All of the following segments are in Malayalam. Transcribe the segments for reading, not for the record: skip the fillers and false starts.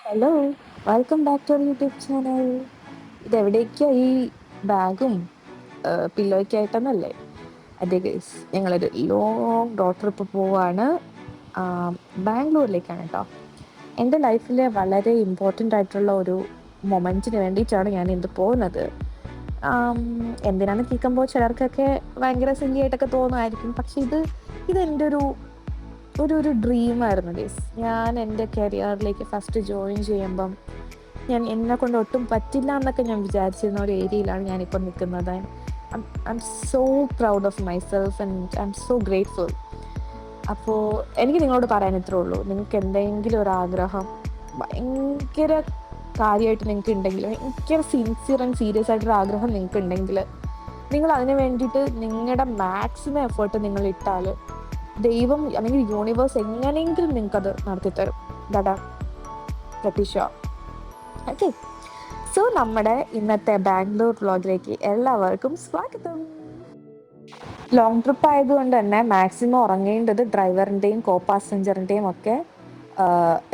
Hello, welcome back to our YouTube channel. ഇതെവിടേക്കാ ഈ ബാഗും പില്ലോയ്ക്ക് ആയിട്ടെന്നല്ലേ? അതെ ഗൈസ്, ഞങ്ങളൊരു ലോങ് റോഡ് ട്രിപ്പ് പോവാണ്. ബാംഗ്ലൂരിലേക്കാണ് കേട്ടോ. എൻ്റെ ലൈഫിലെ വളരെ ഇമ്പോർട്ടൻ്റ് ആയിട്ടുള്ള ഒരു മൊമെൻറ്റിന് വേണ്ടിയിട്ടാണ് ഞാൻ ഇത് പോകുന്നത്. ആം, എന്തിനാന്ന് കേൾക്കുമ്പോൾ ചിലർക്കൊക്കെ ഭയങ്കര സില്ലി ആയിട്ടൊക്കെ തോന്നുമായിരിക്കും. പക്ഷെ ഇതെൻ്റെ ഒരു ഡ്രീമായിരുന്നു ഗൈസ്. ഞാൻ എൻ്റെ കരിയറിലേക്ക് ഫസ്റ്റ് ജോയിൻ ചെയ്യുമ്പം എന്നെ കൊണ്ട് ഒട്ടും പറ്റില്ല എന്നൊക്കെ ഞാൻ വിചാരിച്ചിരുന്ന ഒരു ഏരിയയിലാണ് ഞാനിപ്പോൾ നിൽക്കുന്നത്. I M so proud of myself and I M so grateful. അപ്പോൾ എനിക്ക് നിങ്ങളോട് പറയാൻ ഇത്രേ ഉള്ളൂ. നിങ്ങൾക്ക് എന്തെങ്കിലും ഒരു ആഗ്രഹം ഭയങ്കര കാര്യമായിട്ട് നിങ്ങൾക്ക് ഉണ്ടെങ്കിൽ, ഭയങ്കര സിൻസിയർ ആൻഡ് സീരിയസ് ആയിട്ടൊരു ആഗ്രഹം നിങ്ങൾക്ക് ഉണ്ടെങ്കിൽ, നിങ്ങൾ അതിന് വേണ്ടിയിട്ട് നിങ്ങളുടെ മാക്സിമം എഫേർട്ട് നിങ്ങൾ ഇട്ടാൽ ദൈവം അല്ലെങ്കിൽ യൂണിവേഴ്സ് എങ്ങനെയെങ്കിലും നിങ്ങൾക്കത് നടത്തിത്തരും. ദാറ്റ് പ്രതീക്ഷ. ഓക്കെ, സോ നമ്മുടെ ഇന്നത്തെ ബാംഗ്ലൂർ വ്ളോഗിലേക്ക് എല്ലാവർക്കും സ്വാഗതം. ലോങ് ട്രിപ്പ് ആയതുകൊണ്ട് തന്നെ മാക്സിമം ഉറങ്ങേണ്ടത് ഡ്രൈവറിൻ്റെയും കോ പാസഞ്ചറിൻ്റെയും ഒക്കെ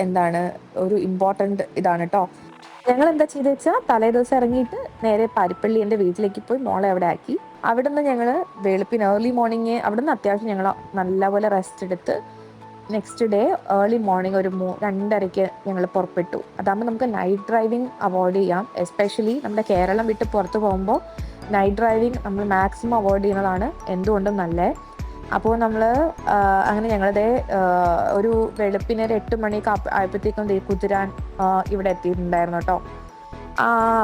എന്താണ് ഒരു ഇമ്പോർട്ടൻ്റ് ഇതാണ് കേട്ടോ. ഞങ്ങൾ എന്താ ചെയ്തെന്ന് വെച്ചാൽ തലേ ദിവസം ഇറങ്ങിയിട്ട് നേരെ പാരിപ്പള്ളി എൻ്റെ വീട്ടിലേക്ക് പോയി മോളെ അവിടെ ആക്കി. അവിടെ നിന്ന് ഞങ്ങൾ വെളുപ്പിന് ഏർലി മോർണിംഗ് അവിടെ നിന്ന് അത്യാവശ്യം ഞങ്ങൾ നല്ലപോലെ റെസ്റ്റ് എടുത്ത് നെക്സ്റ്റ് ഡേ ഏർലി മോർണിംഗ് ഒരു 2:30 ഞങ്ങൾ പുറപ്പെട്ടു. അതാകുമ്പോൾ നമുക്ക് നൈറ്റ് ഡ്രൈവിംഗ് അവോയ്ഡ് ചെയ്യാം. എസ്പെഷ്യലി നമ്മുടെ കേരളം വിട്ട് പുറത്ത് പോകുമ്പോൾ നൈറ്റ് ഡ്രൈവിംഗ് നമ്മൾ മാക്സിമം അവോയ്ഡ് ചെയ്യുന്നതാണ് എന്തുകൊണ്ടും നല്ലത്. അപ്പോൾ നമ്മൾ അങ്ങനെ ഞങ്ങളുടെ ഒരു വെളുപ്പിന് ഒരു 8 മണിയൊക്കെ ആയപ്പോഴത്തേക്കും കുതിരാൻ ഇവിടെ എത്തിയിട്ടുണ്ടായിരുന്നു കേട്ടോ.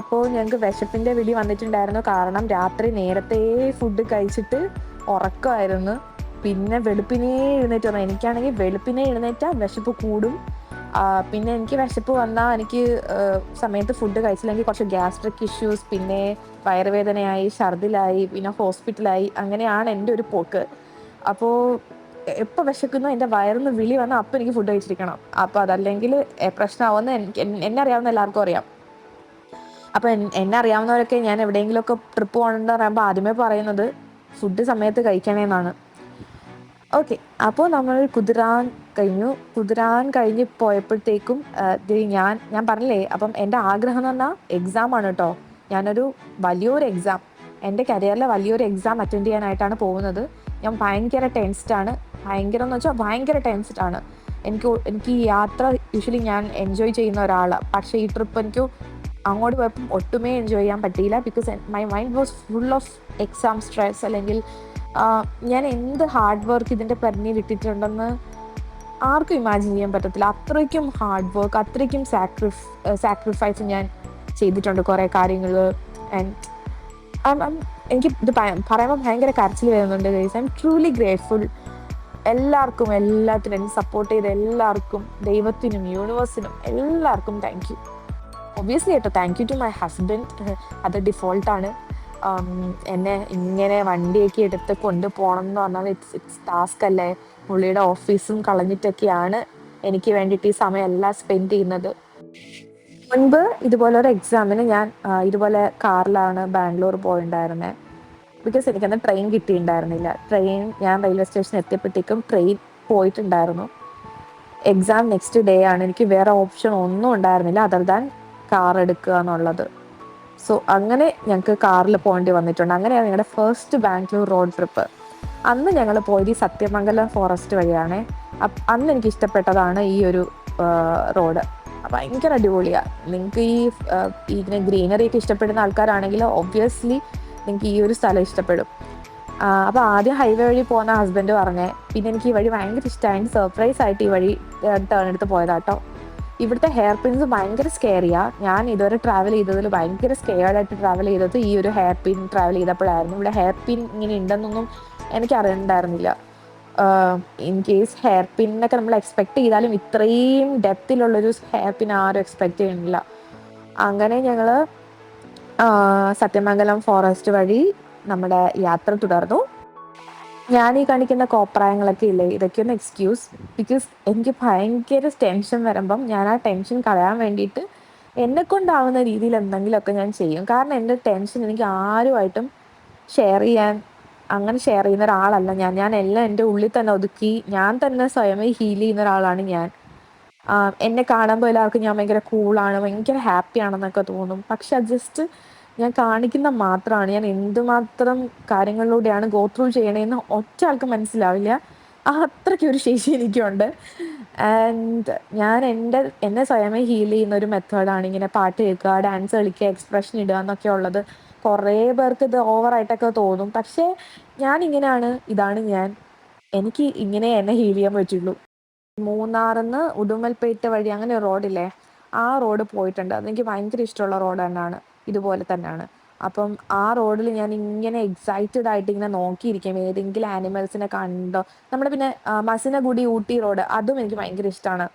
അപ്പോൾ ഞങ്ങൾക്ക് വിശപ്പിൻ്റെ വിളി വന്നിട്ടുണ്ടായിരുന്നു. കാരണം രാത്രി നേരത്തെ ഫുഡ് കഴിച്ചിട്ട് ഉറക്കമായിരുന്നു. പിന്നെ വെളുപ്പിനേ എഴുന്നേറ്റ് വന്നു. എനിക്കാണെങ്കിൽ വെളുപ്പിനെ എഴുന്നേറ്റാൽ വിശപ്പ് കൂടും. പിന്നെ എനിക്ക് വിശപ്പ് വന്നാൽ എനിക്ക് സമയത്ത് ഫുഡ് കഴിച്ചില്ലെങ്കിൽ കുറച്ച് ഗ്യാസ്ട്രിക് ഇഷ്യൂസ്, പിന്നെ വയറുവേദനയായി, ഛർദിലായി, പിന്നെ ഹോസ്പിറ്റലായി, അങ്ങനെയാണ് എൻ്റെ ഒരു പോക്ക്. അപ്പോൾ എപ്പോൾ വിശക്കുന്നു എൻ്റെ വയറിന്ന് വിളി വന്നാൽ അപ്പം എനിക്ക് ഫുഡ് കഴിച്ചിരിക്കണം. അപ്പോൾ അതല്ലെങ്കിൽ പ്രശ്നമാവുമെന്ന് എന്നെ അറിയാവുന്ന എല്ലാവർക്കും അറിയാം. അപ്പോൾ എന്നെ അറിയാവുന്നവരൊക്കെ ഞാൻ എവിടെയെങ്കിലുമൊക്കെ ട്രിപ്പ് പോകണമെന്ന് പറയുമ്പോൾ ആദ്യമേ പറയുന്നത് ഫുഡ് സമയത്ത് കഴിക്കണേന്നാണ്. ഓക്കെ, അപ്പോൾ നമ്മൾ കുതിരാൻ കഴിഞ്ഞ് പോയപ്പോഴത്തേക്കും ഞാൻ പറഞ്ഞില്ലേ, അപ്പം എൻ്റെ ആഗ്രഹം എന്ന് പറഞ്ഞാൽ എക്സാമാണ് കേട്ടോ. ഞാനൊരു വലിയൊരു എക്സാം, എൻ്റെ കരിയറിലെ വലിയൊരു എക്സാം അറ്റൻഡ് ചെയ്യാനായിട്ടാണ് പോകുന്നത്. ഞാൻ ഭയങ്കര ടെൻസ്ഡാണ്. ഭയങ്കരം എന്ന് വെച്ചാൽ ഭയങ്കര ടെൻസ്ഡാണ്. എനിക്ക് ഈ യാത്ര യൂഷ്വലി ഞാൻ എൻജോയ് ചെയ്യുന്ന ഒരാളാണ്. പക്ഷേ ഈ ട്രിപ്പ് എനിക്ക് അങ്ങോട്ട് പോയപ്പം ഒട്ടുമേ എൻജോയ് ചെയ്യാൻ പറ്റിയില്ല. Because my mind was full of exam stress. അല്ലെങ്കിൽ ഞാൻ എന്ത് ഹാർഡ് വർക്ക് ഇതിൻ്റെ പിറകിൽ ഇട്ടിട്ടുണ്ടെന്ന് ആർക്കും ഇമാജിൻ ചെയ്യാൻ പറ്റത്തില്ല. അത്രയ്ക്കും ഹാർഡ് വർക്ക്, അത്രയ്ക്കും സാക്രിഫൈസ് ഞാൻ ചെയ്തിട്ടുണ്ട് കുറേ കാര്യങ്ങൾ. ആൻഡ് എനിക്ക് ഇത് പറയുമ്പോൾ ഭയങ്കര കരച്ചിൽ വരുന്നുണ്ട് guys. I am truly grateful എല്ലാവർക്കും, എല്ലാത്തിനും എന്നെ സപ്പോർട്ട് ചെയ്ത എല്ലാവർക്കും, ദൈവത്തിനും യൂണിവേഴ്സിനും എല്ലാവർക്കും താങ്ക് യു. ഒബ്വിയസ്ലി കേട്ടോ, thank you to my husband. അത് ഡിഫോൾട്ടാണ്. എന്നെ ഇങ്ങനെ വണ്ടിയൊക്കെ എടുത്ത് കൊണ്ടുപോകണം എന്ന് പറഞ്ഞാൽ ഇറ്റ്സ് ടാസ്ക് അല്ലേ. പുള്ളിയുടെ ഓഫീസും കളഞ്ഞിട്ടൊക്കെയാണ് എനിക്ക് വേണ്ടിയിട്ട് ഈ സമയം എല്ലാം സ്പെൻഡ് ചെയ്യുന്നത്. മുൻപ് ഇതുപോലൊരു എക്സാമിന് ഞാൻ ഇതുപോലെ കാറിലാണ് ബാംഗ്ലൂർ പോയിട്ടുണ്ടായിരുന്നത്. ബിക്കോസ് എനിക്കന്ന് ട്രെയിൻ കിട്ടിയിട്ടുണ്ടായിരുന്നില്ല. ഞാൻ റെയിൽവേ സ്റ്റേഷൻ എത്തിയപ്പോഴത്തേക്കും ട്രെയിൻ പോയിട്ടുണ്ടായിരുന്നു. എക്സാം നെക്സ്റ്റ് ഡേ ആണ്. എനിക്ക് വേറെ ഓപ്ഷൻ ഒന്നും ഉണ്ടായിരുന്നില്ല അതർ ദാൻ കാർ എടുക്കുക എന്നുള്ളത്. സോ അങ്ങനെ ഞങ്ങൾക്ക് കാറിൽ പോകേണ്ടി വന്നിട്ടുണ്ട്. അങ്ങനെയാണ് ഞങ്ങളുടെ ഫസ്റ്റ് ബാംഗ്ലൂർ റോഡ് ട്രിപ്പ്. അന്ന് ഞങ്ങൾ പോയത് ഈ സത്യമംഗലം ഫോറസ്റ്റ് വഴിയാണ്. അന്ന് എനിക്ക് ഇഷ്ടപ്പെട്ടതാണ് ഈ ഒരു റോഡ്. ഭയങ്കര അടിപൊളിയാണ്. നിങ്ങൾക്ക് ഇതിനെ ഗ്രീനറി ഒക്കെ ഇഷ്ടപ്പെടുന്ന ആൾക്കാരാണെങ്കിൽ ഒബ്വിയസ്ലി നിങ്ങൾക്ക് ഈ ഒരു സ്ഥലം ഇഷ്ടപ്പെടും. അപ്പോൾ ആദ്യം ഹൈവേ വഴി പോകുന്ന ഹസ്ബൻഡ് പറഞ്ഞേ. പിന്നെ എനിക്ക് ഈ വഴി ഭയങ്കര ഇഷ്ടമായി. സർപ്രൈസ് ആയിട്ട് ഈ വഴി ടേൺ എടുത്ത് പോയതാട്ടോ. ഇവിടുത്തെ ഹെയർ പിൻസ് ഭയങ്കര സ്കെയറിയാണ്. ഞാൻ ഇതുവരെ ട്രാവൽ ചെയ്തതിൽ ഭയങ്കര സ്കെയർഡായിട്ട് ട്രാവൽ ചെയ്തത് ഈ ഒരു ഹെയർ പിൻ ട്രാവൽ ചെയ്തപ്പോഴായിരുന്നു. ഇവിടെ ഹെയർ പിൻ ഇങ്ങനെ ഉണ്ടെന്നൊന്നും എനിക്ക് അറിയണ്ടായിരുന്നില്ല. ഇൻ കേസ് ഹെയർ പിന്നൊക്കെ നമ്മൾ എക്സ്പെക്ട് ചെയ്താലും ഇത്രയും ഡെപ്തിലുള്ളൊരു ഹെയർ പിൻ ആരും എക്സ്പെക്ട് ചെയ്യുന്നില്ല. അങ്ങനെ ഞങ്ങൾ സത്യമംഗലം ഫോറസ്റ്റ് വഴി നമ്മുടെ യാത്ര തുടർന്നു. ഞാൻ ഈ കാണിക്കുന്ന കോപ്രായങ്ങളൊക്കെ ഇല്ലേ, ഇതൊക്കെ ഒന്ന് എക്സ്ക്യൂസ്. ബിക്കോസ് എനിക്ക് ഭയങ്കര ടെൻഷൻ വരുമ്പം ഞാൻ ആ ടെൻഷൻ കളയാൻ വേണ്ടിയിട്ട് എന്നെക്കൊണ്ടാവുന്ന രീതിയിൽ എന്തെങ്കിലുമൊക്കെ ഞാൻ ചെയ്യും. കാരണം എൻ്റെ ടെൻഷൻ എനിക്ക് ആരുമായിട്ടും ഷെയർ ചെയ്യുന്ന ഒരാളല്ല ഞാൻ. എല്ലാം എൻ്റെ ഉള്ളിൽ തന്നെ ഒതുക്കി ഞാൻ തന്നെ സ്വയമേ ഹീൽ ചെയ്യുന്ന ഒരാളാണ് ഞാൻ. എന്നെ കാണുമ്പോൾ എല്ലാവർക്കും ഞാൻ ഭയങ്കര കൂളാണ്, ഭയങ്കര ഹാപ്പിയാണെന്നൊക്കെ തോന്നും. പക്ഷെ അത് ജസ്റ്റ് ഞാൻ കാണിക്കുന്ന മാത്രമാണ്. ഞാൻ എന്തുമാത്രം കാര്യങ്ങളിലൂടെയാണ് ഗോ ത്രൂ ചെയ്യണേന്ന് ഒറ്റ ആൾക്കും മനസ്സിലാവില്ല. അത്രയ്ക്കൊരു ശേഷി എനിക്കുണ്ട്. ആൻഡ് ഞാൻ എന്നെ സ്വയമേ ഹീൽ ചെയ്യുന്ന ഒരു മെത്തേഡാണ് ഇങ്ങനെ പാട്ട് കേൾക്കുക, ഡാൻസ് കളിക്കുക, എക്സ്പ്രഷൻ ഇടുക എന്നൊക്കെ ഉള്ളത്. കുറേ പേർക്ക് ഇത് ഓവറായിട്ടൊക്കെ തോന്നും. പക്ഷേ ഞാനിങ്ങനെയാണ്, ഇതാണ് ഞാൻ. എനിക്ക് ഇങ്ങനെ എന്നെ ഹീൽ ചെയ്യാൻ പറ്റുള്ളൂ. മൂന്നാറിന്ന് ഉടുമൽപേട്ട് വഴി അങ്ങനെ ഒരു റോഡില്ലേ, ആ റോഡ് പോയിട്ടുണ്ട്. അതെനിക്ക് ഭയങ്കര ഇഷ്ടമുള്ള റോഡ് തന്നെയാണ്, ഇതുപോലെ തന്നെയാണ്. അപ്പം ആ റോഡിൽ ഞാൻ ഇങ്ങനെ എക്സൈറ്റഡ് ആയിട്ട് ഇങ്ങനെ നോക്കിയിരിക്കും ഏതെങ്കിലും ആനിമൽസിനെ കണ്ടോ. നമ്മുടെ പിന്നെ മസിനഗുഡി ഊട്ടി റോഡ്, അതും എനിക്ക് ഭയങ്കര ഇഷ്ടമാണ്.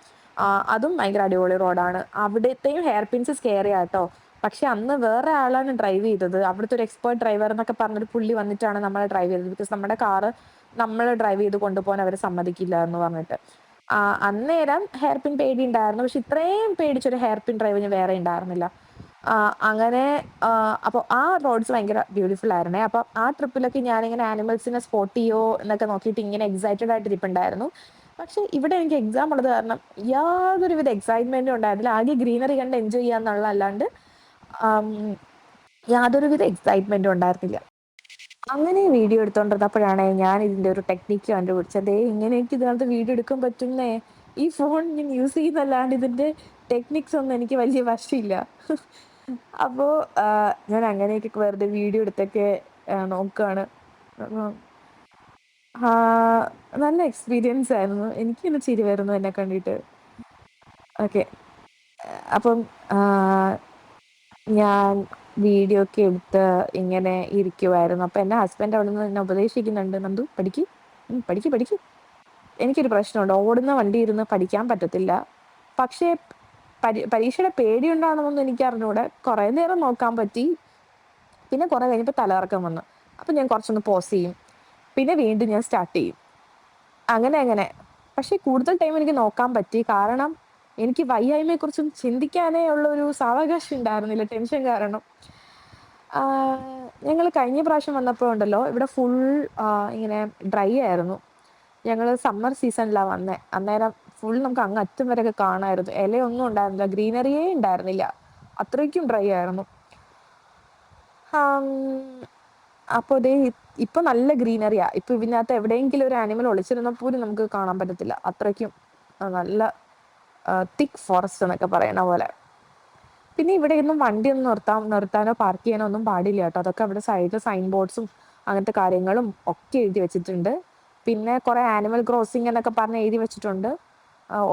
അതും ഭയങ്കര അടിപൊളി റോഡാണ്. അവിടുത്തെയും ഹെയർ പിൻസ് സ്കെയറി ആട്ടോ. പക്ഷെ അന്ന് വേറെ ആളാണ് ഡ്രൈവ് ചെയ്തത്. അവിടുത്തെ ഒരു എക്സ്പേർട്ട് ഡ്രൈവർ എന്നൊക്കെ പറഞ്ഞൊരു പുള്ളി വന്നിട്ടാണ് നമ്മളെ ഡ്രൈവ് ചെയ്തത്. ബിക്കോസ് നമ്മുടെ കാറ് നമ്മൾ ഡ്രൈവ് ചെയ്ത് കൊണ്ടുപോകാൻ അവർ സമ്മതിക്കില്ല എന്ന് പറഞ്ഞിട്ട്. അന്നേരം ഹെയർ പിൻ പേടി ഉണ്ടായിരുന്നു. പക്ഷെ ഇത്രയും പേടിച്ചൊരു ഹെയർ പിൻ ഡ്രൈവിന് വേറെ ഉണ്ടായിരുന്നില്ല. അങ്ങനെ അപ്പോൾ ആ റോഡ്സ് ഭയങ്കര ബ്യൂട്ടിഫുൾ ആയിരുന്നേ. അപ്പോൾ ആ ട്രിപ്പിലൊക്കെ ഞാനിങ്ങനെ ആനിമൽസിനെ സ്പോട്ട് ചെയ്യോ എന്നൊക്കെ നോക്കിയിട്ട് ഇങ്ങനെ എക്സൈറ്റഡ് ആയിട്ട് ഇരിപ്പുണ്ടായിരുന്നു. പക്ഷെ ഇവിടെ എനിക്ക് എക്സാം ഉള്ളത് കാരണം യാതൊരുവിധ എക്സൈറ്റ്മെന്റും ഉണ്ടായിരുന്നില്ല. ആകെ ഗ്രീനറി കണ്ട് എൻജോയ് ചെയ്യാന്നുള്ള അല്ലാണ്ട് യാതൊരുവിധ എക്സൈറ്റ്മെന്റും ഉണ്ടായിരുന്നില്ല. അങ്ങനെ വീഡിയോ എടുത്തോണ്ടിരുന്നപ്പോഴാണ് ഞാൻ ഇതിന്റെ ഒരു ടെക്നിക്ക് കണ്ടുപിടിച്ചത്. ഇങ്ങനെയൊക്കെ ഇതിനകത്ത് വീഡിയോ എടുക്കാൻ പറ്റുന്നേ. ഈ ഫോൺ ഞാൻ യൂസ് ചെയ്യുന്നല്ലാണ്ട് ഇതിന്റെ ടെക്നിക്സ് ഒന്നും എനിക്ക് വലിയ വശമില്ല. അപ്പോ ഞാൻ അങ്ങനെയൊക്കെ വെറുതെ വീഡിയോ എടുത്തൊക്കെ നോക്കുകയാണ്. നല്ല എക്സ്പീരിയൻസ് ആയിരുന്നു. എനിക്കിങ്ങനെ ചിരി വരുന്നു എന്നെ കണ്ടിട്ട്. ഓക്കെ, അപ്പം ഞാൻ വീഡിയോ ഒക്കെ എടുത്ത് ഇങ്ങനെ ഇരിക്കുമായിരുന്നു. അപ്പം എൻ്റെ ഹസ്ബൻഡ് അവിടെ നിന്ന് എന്നെ ഉപദേശിക്കുന്നുണ്ട്, നന്ദു പഠിക്ക്, പഠിക്ക് പഠിക്ക്. എനിക്കൊരു പ്രശ്നമുണ്ട്, ഓടുന്ന വണ്ടി ഇരുന്ന് പഠിക്കാൻ പറ്റത്തില്ല. പക്ഷേ പരീക്ഷയുടെ പേടിയുണ്ടാണെന്നൊന്നും എനിക്ക് അറിഞ്ഞൂടെ. കുറേ നേരം നോക്കാൻ പറ്റി. പിന്നെ കുറേ കഴിഞ്ഞപ്പോൾ തലകറക്കം വന്നു. അപ്പം ഞാൻ കുറച്ചൊന്ന് പോസ് ചെയ്യും, പിന്നെ വീണ്ടും ഞാൻ സ്റ്റാർട്ട് ചെയ്യും. അങ്ങനെ. പക്ഷെ കൂടുതൽ ടൈം എനിക്ക് നോക്കാൻ പറ്റി. കാരണം എനിക്ക് വയ്യായ്മയെക്കുറിച്ചും ചിന്തിക്കാനേ ഉള്ള ഒരു സാവകാശം ഉണ്ടായിരുന്നില്ല, ടെൻഷൻ കാരണം. ഞങ്ങൾ കഴിഞ്ഞ പ്രാവശ്യം വന്നപ്പോൾ ഉണ്ടല്ലോ, ഇവിടെ ഫുൾ ഇങ്ങനെ ഡ്രൈ ആയിരുന്നു. ഞങ്ങൾ സമ്മർ സീസണിലാണ് വന്നത്. അന്നേരം ഫുൾ നമുക്ക് അങ്ങ് അറ്റം വരെയൊക്കെ കാണാമായിരുന്നു. ഇലയൊന്നും ഉണ്ടായിരുന്നില്ല, ഗ്രീനറിയേ ഉണ്ടായിരുന്നില്ല, അത്രയ്ക്കും ഡ്രൈ ആയിരുന്നു. അപ്പോൾ ഇതേ ഇപ്പം നല്ല ഗ്രീനറിയാ. ഇപ്പം ഇതിനകത്ത് എവിടെയെങ്കിലും ഒരു ആനിമൽ ഒളിച്ചിരുന്നാൽ പോലും നമുക്ക് കാണാൻ പറ്റത്തില്ല. അത്രയ്ക്കും നല്ല തിക്ക് ഫോറസ്റ്റ് എന്നൊക്കെ പറയുന്ന പോലെ. പിന്നെ ഇവിടെ ഒന്നും വണ്ടിയൊന്നും നിർത്താനോ പാർക്ക് ചെയ്യാനോ ഒന്നും പാടില്ല കേട്ടോ. അതൊക്കെ അവിടെ സൈഡിൽ സൈൻ ബോർഡ്സും അങ്ങനത്തെ കാര്യങ്ങളും ഒക്കെ എഴുതി വെച്ചിട്ടുണ്ട്. പിന്നെ കുറേ ആനിമൽ ക്രോസിംഗ് എന്നൊക്കെ പറഞ്ഞ് എഴുതി വെച്ചിട്ടുണ്ട്.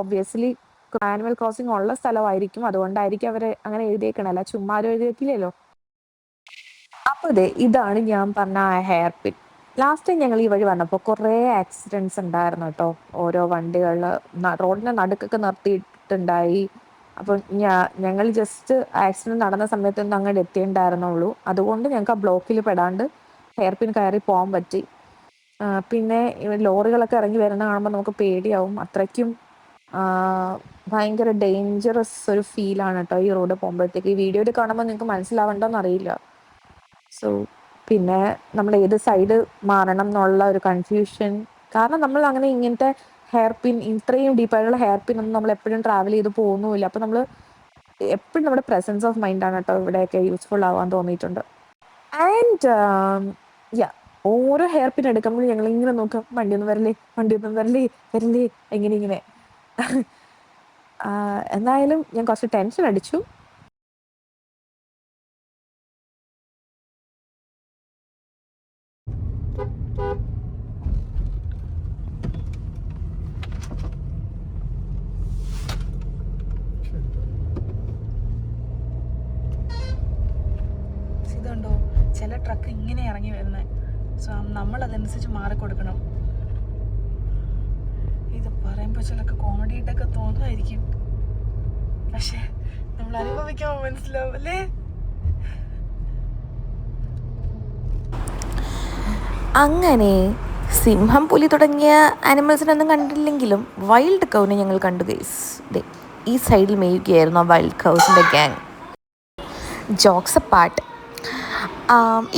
ഒബ്വിയസ്ലി ആനിമൽ ക്രോസിംഗ് ഉള്ള സ്ഥലമായിരിക്കും, അതുകൊണ്ടായിരിക്കും അവർ അങ്ങനെ എഴുതിയേക്കണല്ല, ചുമ്മാ എഴുതി വെക്കില്ലല്ലോ. അപ്പോൾ ഇതാണ് ഞാൻ പറഞ്ഞ ആ ഹെയർ പിൻ. ലാസ്റ്റ് ടൈം ഞങ്ങൾ ഈ വഴി വന്നപ്പോൾ കുറേ ആക്സിഡൻറ്റ്സ് ഉണ്ടായിരുന്നു കേട്ടോ. ഓരോ വണ്ടികൾ റോഡിൻ്റെ നടുക്കൊക്കെ നിർത്തിയിട്ടുണ്ടായി. അപ്പം ഞങ്ങൾ ജസ്റ്റ് ആക്സിഡൻറ്റ് നടന്ന സമയത്തൊന്നും അങ്ങോട്ട് എത്തിയിട്ടുണ്ടായിരുന്നുള്ളൂ. അതുകൊണ്ട് ഞങ്ങൾക്ക് ആ ബ്ലോക്കിൽ പെടാണ്ട് ഹെയർ പിൻ കയറി പോകാൻ പറ്റി. പിന്നെ ലോറികളൊക്കെ ഇറങ്ങി വരുന്ന കാണുമ്പോൾ നമുക്ക് പേടിയാവും. അത്രയ്ക്കും ഭയങ്കര ഡേഞ്ചറസ് ഒരു ഫീലാണ് കേട്ടോ ഈ റോഡ് പോകുമ്പോഴത്തേക്ക്. ഈ വീഡിയോയിൽ കാണുമ്പോൾ നിങ്ങൾക്ക് മനസ്സിലാവണ്ടോന്ന് അറിയില്ല. സോ പിന്നെ നമ്മൾ ഏത് സൈഡ് മാറണം എന്നുള്ള ഒരു കൺഫ്യൂഷൻ. കാരണം നമ്മൾ അങ്ങനെ ഇങ്ങനത്തെ ഹെയർ പിൻ, ഇത്രയും ഡീപ്പായിട്ടുള്ള ഹെയർ പിൻ ഒന്നും നമ്മൾ എപ്പോഴും ട്രാവൽ ചെയ്ത് പോകുന്നുമില്ല. അപ്പം നമ്മൾ എപ്പോഴും നമ്മുടെ പ്രസൻസ് ഓഫ് മൈൻഡാണ് കേട്ടോ ഇവിടെയൊക്കെ യൂസ്ഫുൾ ആവാൻ തോന്നിയിട്ടുണ്ട്. ആൻഡ് ഓരോ ഹെയർ പിൻ എടുക്കുമ്പോൾ ഞങ്ങൾ ഇങ്ങനെ നോക്കാം, വണ്ടിയൊന്നും വരില്ലേ ഇങ്ങനെ. എന്തായാലും ഞാൻ കുറച്ച് ടെൻഷൻ അടിച്ചു. ഇതുണ്ടോ, ചില ട്രക്ക് ഇങ്ങനെ ഇറങ്ങി വരുന്നത്. സോ നമ്മളതനുസരിച്ച് മാറിക്കൊടുക്കണം. ഇത് പറയുമ്പോൾ ചിലക്ക് കോമഡി ആയിട്ടൊക്കെ തോന്നുമായിരിക്കും, പക്ഷെ നമ്മൾ അനുഭവിക്കുമ്പോൾ മനസ്സിലാവും അല്ലേ. അങ്ങനെ സിംഹം, പുലി തുടങ്ങിയ ആനിമൽസിനൊന്നും കണ്ടില്ലെങ്കിലും വൈൽഡ് കൗവിനെ ഞങ്ങൾ കണ്ടു ഗൈസ്. ഈ സൈഡിൽ മേയുകയായിരുന്നു ആ വൈൽഡ് കൗസിൻ്റെ ഗ്യാങ്. ജോക്സ് അപ്പാർട്ട്,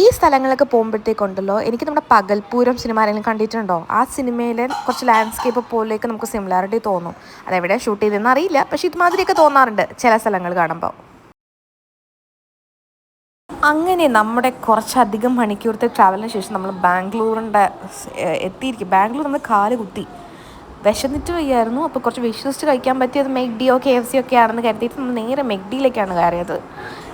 ഈ സ്ഥലങ്ങളൊക്കെ പോകുമ്പോഴത്തേക്കുണ്ടല്ലോ എനിക്ക് നമ്മുടെ പകൽപൂരം സിനിമ ആരെങ്കിലും കണ്ടിട്ടുണ്ടോ? ആ സിനിമയിലെ കുറച്ച് ലാൻഡ്സ്കേപ്പ് പോലെയൊക്കെ നമുക്ക് സിമിലാരിറ്റി തോന്നും. അതെവിടെ ഷൂട്ട് ചെയ്തതെന്ന് അറിയില്ല, പക്ഷേ ഇതുമാതിരിയൊക്കെ തോന്നാറുണ്ട് ചില സ്ഥലങ്ങൾ കാണുമ്പോൾ. അങ്ങനെ നമ്മുടെ കുറച്ചധികം മണിക്കൂറത്തെ ട്രാവലിന് ശേഷം നമ്മൾ ബാംഗ്ലൂരിൻ്റെ എത്തിയിരിക്കും. ബാംഗ്ലൂർ നമ്മൾ കാല് കുത്തി വിശന്നിട്ട് വയ്യായിരുന്നു. അപ്പോൾ കുറച്ച് വിശ്വസിച്ച് കഴിക്കാൻ പറ്റിയത് മെക്ഡിയോ KFC ഒക്കെ ആണെന്ന് കരുതിയിട്ട് നമ്മൾ നേരെ മെക്ഡിയിലേക്കാണ് കയറിയത്.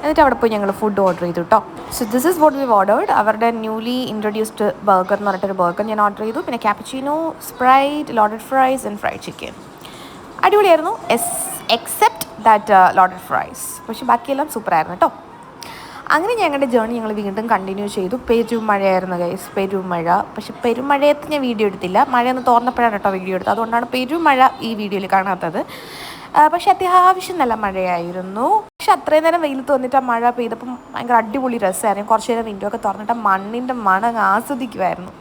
എന്നിട്ട് അവിടെ പോയി ഞങ്ങൾ ഫുഡ് ഓർഡർ ചെയ്തു കേട്ടോ. So this is what we ordered. അവരുടെ ന്യൂലി ഇൻട്രൊഡ്യൂസ്ഡ് ബർഗർ എന്ന് പറഞ്ഞിട്ടൊരു ബർഗർ ഞാൻ ഓർഡർ ചെയ്തു. പിന്നെ cappuccino, sprite, loaded fries and fried chicken. അടിപൊളിയായിരുന്നു എക്സെപ്റ്റ് ദാറ്റ് ലോഡഡ് ഫ്രൈസ്. പക്ഷേ ബാക്കിയെല്ലാം സൂപ്പറായിരുന്നു കേട്ടോ. അങ്ങനെ ഞങ്ങളുടെ ജേർണി ഞങ്ങൾ വീണ്ടും കണ്ടിന്യൂ ചെയ്തു. പെരുമഴയായിരുന്നു ഗൈസ്, പെരുമഴ. പക്ഷെ പെരുമഴയത്ത് ഞാൻ വീഡിയോ എടുത്തില്ല. മഴയൊന്ന് തോർന്നപ്പോഴാണ് കേട്ടോ വീഡിയോ എടുത്തത്. അതുകൊണ്ടാണ് പെരുമഴ ഈ വീഡിയോയിൽ കാണാത്തത്. പക്ഷെ അത്യാവശ്യം നല്ല മഴയായിരുന്നു. പക്ഷെ അത്രയും നേരം വെയിലത്ത് വന്നിട്ട് ആ മഴ പെയ്തപ്പം ഭയങ്കര അടിപൊളി രസമായിരുന്നു. കുറച്ച് നേരം വിൻഡോ ഒക്കെ തുറന്നിട്ട് മണ്ണിൻ്റെ മണം ആസ്വദിക്കുമായിരുന്നു.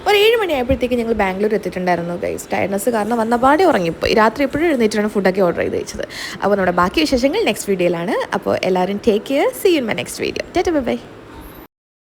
ഒരു 7 മണിയായപ്പോഴത്തേക്ക് ഞങ്ങൾ ബാംഗ്ലൂർ എത്തിയിട്ടുണ്ടായിരുന്നു ഗൈസ്. ടയർനെസ് കാരണം വന്നപാടെ ഉറങ്ങിപ്പോയി. രാത്രി എപ്പോഴും എഴുന്നേറ്റാണ് ഫുഡൊക്കെ ഓർഡർ ചെയ്ത് വെച്ചത്. അപ്പോൾ നമ്മുടെ ബാക്കി വിശേഷങ്ങൾ നെക്സ്റ്റ് വീഡിയോയിലാണ്. അപ്പോൾ എല്ലാവരും take care. See you in my next video. Tata bye by.